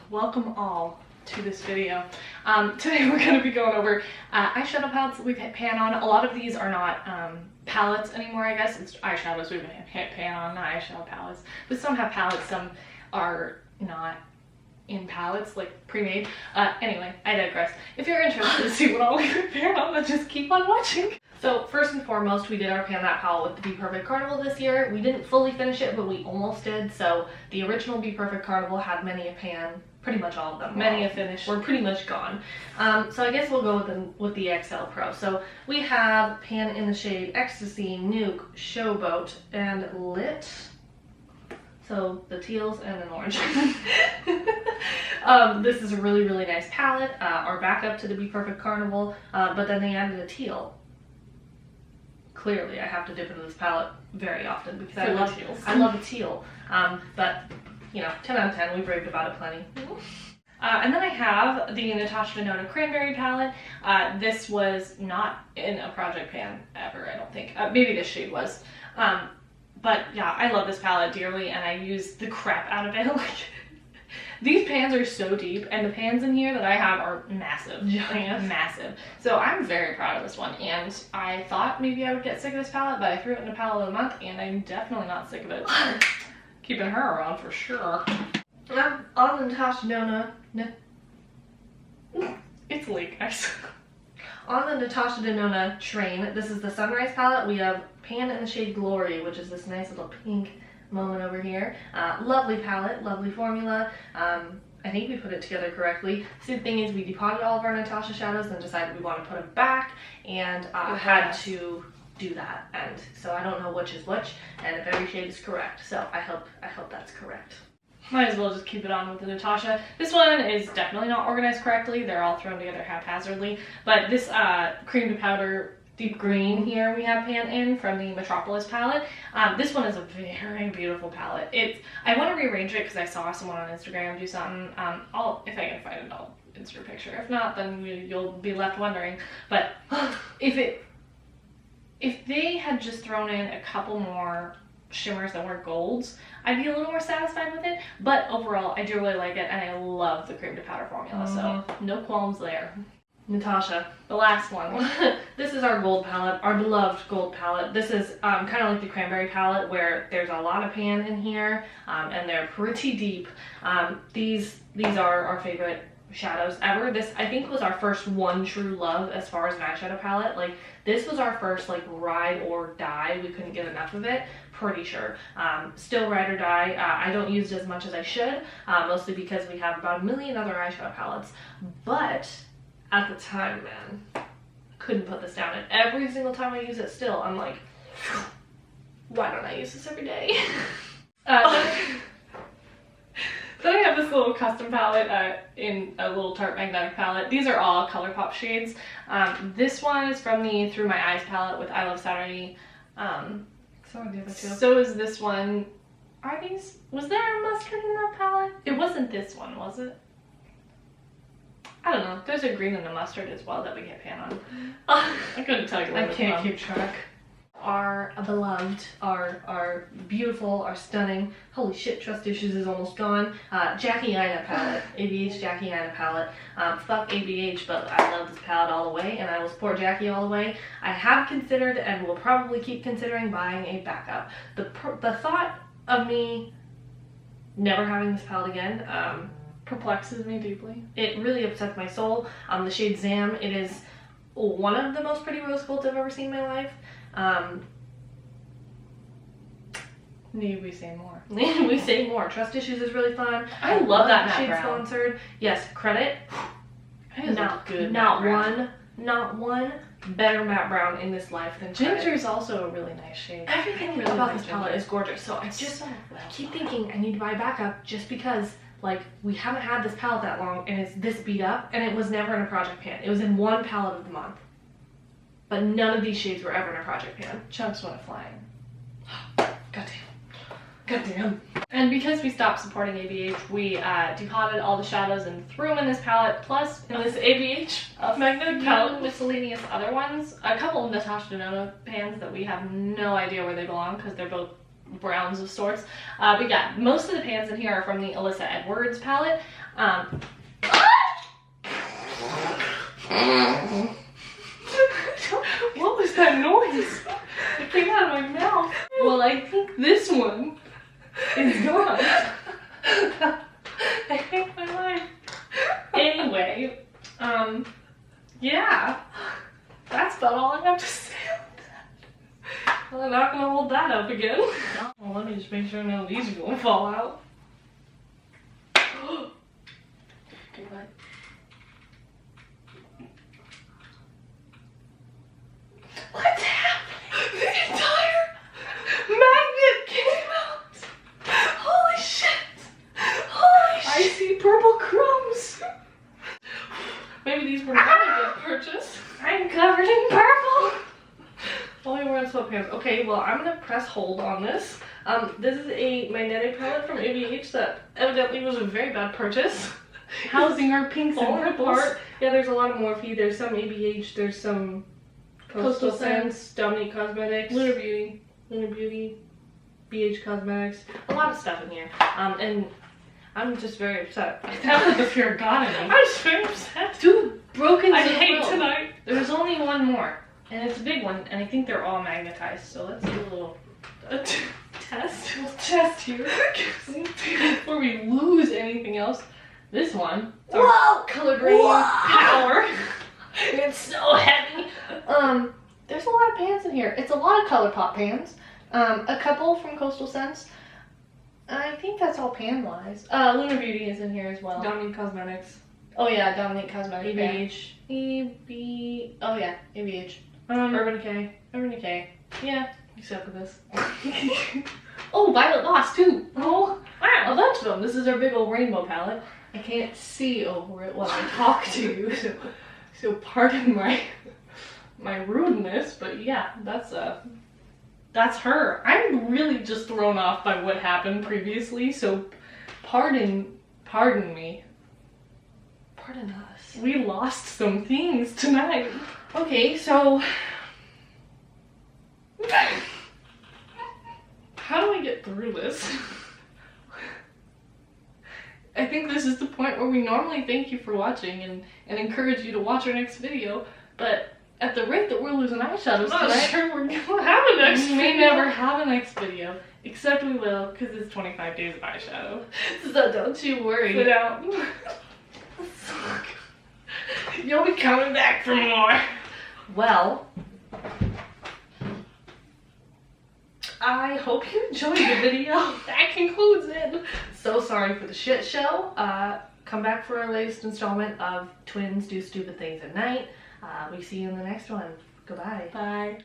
Welcome all to this video. Today we're going to be going over eyeshadow palettes that we pan on. A lot of these are not palettes anymore, I guess. It's eyeshadows we pan on, not eyeshadow palettes. But some have palettes, some are not in palettes, like pre-made. Anyway, I digress. If you're interested to see what all we pan on, then just keep on watching. So first and foremost, we did our Pan That palette with the Be Perfect Carnival this year. We didn't fully finish it, but we almost did. So the original Be Perfect Carnival had many a pan, pretty much all of them. Many a finish. We're pretty much gone. So I guess we'll go with the XL Pro. So we have pan in the shade Ecstasy, Nuke, Showboat, and Lit. So the teals and an orange. This is a really, really nice palette. Our backup to the Be Perfect Carnival, but then they added a teal. Clearly, I have to dip into this palette very often because I love a teal. But, you know, 10 out of 10, we've raved about it plenty. And then I have the Natasha Denona Cranberry palette. This was not in a project pan ever, I don't think. Maybe this shade was. But yeah, I love this palette dearly, and I use the crap out of it. Like, these pans are so deep, and the pans in here that I have are massive, giant, massive. So I'm very proud of this one, and I thought maybe I would get sick of this palette, but I threw it in a palette of the month, and I'm definitely not sick of it. So keeping her around for sure. On the Natasha Denona, it's late, guys. On the Natasha Denona train, this is the Sunrise palette. We have pan in the shade Glory, which is this nice little pink moment over here. Lovely palette, lovely formula. I think we put it together correctly. See, the thing is, we depotted all of our Natasha shadows and decided we want to put them back, and had to do that. And so I don't know which is which, and if every shade is correct. So I hope that's correct. Might as well just keep it on with the Natasha. This one is definitely not organized correctly. They're all thrown together haphazardly. But this cream to powder deep green here we have pan in from the Metropolis palette. This one is a very beautiful palette. I want to rearrange it because I saw someone on Instagram do something. If I can find it, I'll insert a picture. If not, then you'll be left wondering. But if they had just thrown in a couple more shimmers that weren't golds, I'd be a little more satisfied with it. But overall, I do really like it, and I love the cream to powder formula, so no qualms there. Natasha, the last one. This is our gold palette, our beloved gold palette. This is kind of like the cranberry palette, where there's a lot of pan in here, and they're pretty deep. These are our favorite shadows ever. This, I think, was our first one true love as far as an eyeshadow palette. Like, this was our first, like, ride or die. We couldn't get enough of it, pretty sure. Still ride or die. I don't use it as much as I should, mostly because we have about a million other eyeshadow palettes. But at the time, man, I couldn't put this down. And every single time I use it still, I'm like, why don't I use this every day? Then I have this little custom palette in a little Tarte magnetic palette. These are all ColourPop shades. This one is from the Through My Eyes palette with I Love Saturday. So are the other two. So is this one. Was there a mustard in that palette? It wasn't this one, was it? I don't know. There's a green and a mustard as well that we get pan on. I couldn't tell you what I can't keep track. Our beloved, our beautiful, our stunning, holy shit, trust issues is almost gone, Jackie Aina palette, ABH Jackie Aina palette. Fuck ABH, but I love this palette all the way, and I will support Jackie all the way. I have considered, and will probably keep considering, buying a backup. The thought of me never having this palette again perplexes me deeply. It really upsets my soul. The shade Zam, it is one of the most pretty rose golds I've ever seen in my life. Need we say more? We say more. Trust Issues is really fun. I love that matte brown. Sponsored. Yes, credit. Not one better matte brown in this life than Credit. Ginger is also a really nice shade. Everything really about this palette is gorgeous. So I keep thinking I need to buy a backup just because, like, we haven't had this palette that long, and it's this beat up, and it was never in a project pan. It was in one palette of the month. But none of these shades were ever in a project pan. Chunks went flying. Goddamn. And because we stopped supporting ABH, we depotted all the shadows and threw them in this palette, plus in this ABH magnetic palette, miscellaneous other ones. A couple of Natasha Denona pans that we have no idea where they belong because they're both browns of sorts. But yeah, most of the pans in here are from the Alyssa Edwards palette. What was that noise? It came out of my mouth. Well, I think this one is gone. I hate my life. Anyway, yeah, that's about all I have to say on that. Well, I'm not gonna hold that up again. Well, let me just make sure none of these are gonna fall out. Goodbye. What's happening? The entire magnet came out! Holy shit! Holy shit! I see purple crumbs! Maybe these were not a good purchase. I'm covered in purple! While you're wearing sweatpants. Okay, well, I'm gonna press hold on this. This is a magnetic palette from ABH that evidently was a very bad purchase. Housing our pinks and purples. Yeah, there's a lot of Morphe. There's some ABH. There's some Coastal Scents, Dominique Cosmetics, Lunar Beauty, BH Cosmetics. A lot of stuff in here. And I'm just very upset. That was the fear of God in me. I'm just very upset. 2 broken I hate tonight. There's only one more. And it's a big one. And I think they're all magnetized. So let's do a little test. We'll test here. Before we lose anything else. This one. Whoa! Color green power. It's so heavy. There's a lot of pans in here. It's a lot of ColourPop pans. A couple from Coastal Scents. I think that's all pan wise. Lunar Beauty is in here as well. Dominique Cosmetics. Oh yeah, Dominique Cosmetics. ABH. Oh yeah, ABH. Urban Decay. Urban Decay. Yeah. Except for this. Oh, Violet Voss too. Oh, wow. A bunch of them. This is our big old rainbow palette. I can't see over it while I talk to you, so pardon my rudeness, but yeah, that's her. I'm really just thrown off by what happened previously, so pardon me. Pardon us. We lost some things tonight. Okay, so how do we get through this? I think this is the point where we normally thank you for watching and encourage you to watch our next video, but at the rate that we're losing eyeshadows tonight, sure we're gonna have a next video. We may never have a next video, except we will, because it's 25 days of eyeshadow. So don't you worry. Sit out. You'll be coming back for more. Well, I hope you enjoyed the video. That concludes it. So sorry for the shit show. Come back for our latest installment of Twins Do Stupid Things at Night. We see you in the next one. Goodbye. Bye.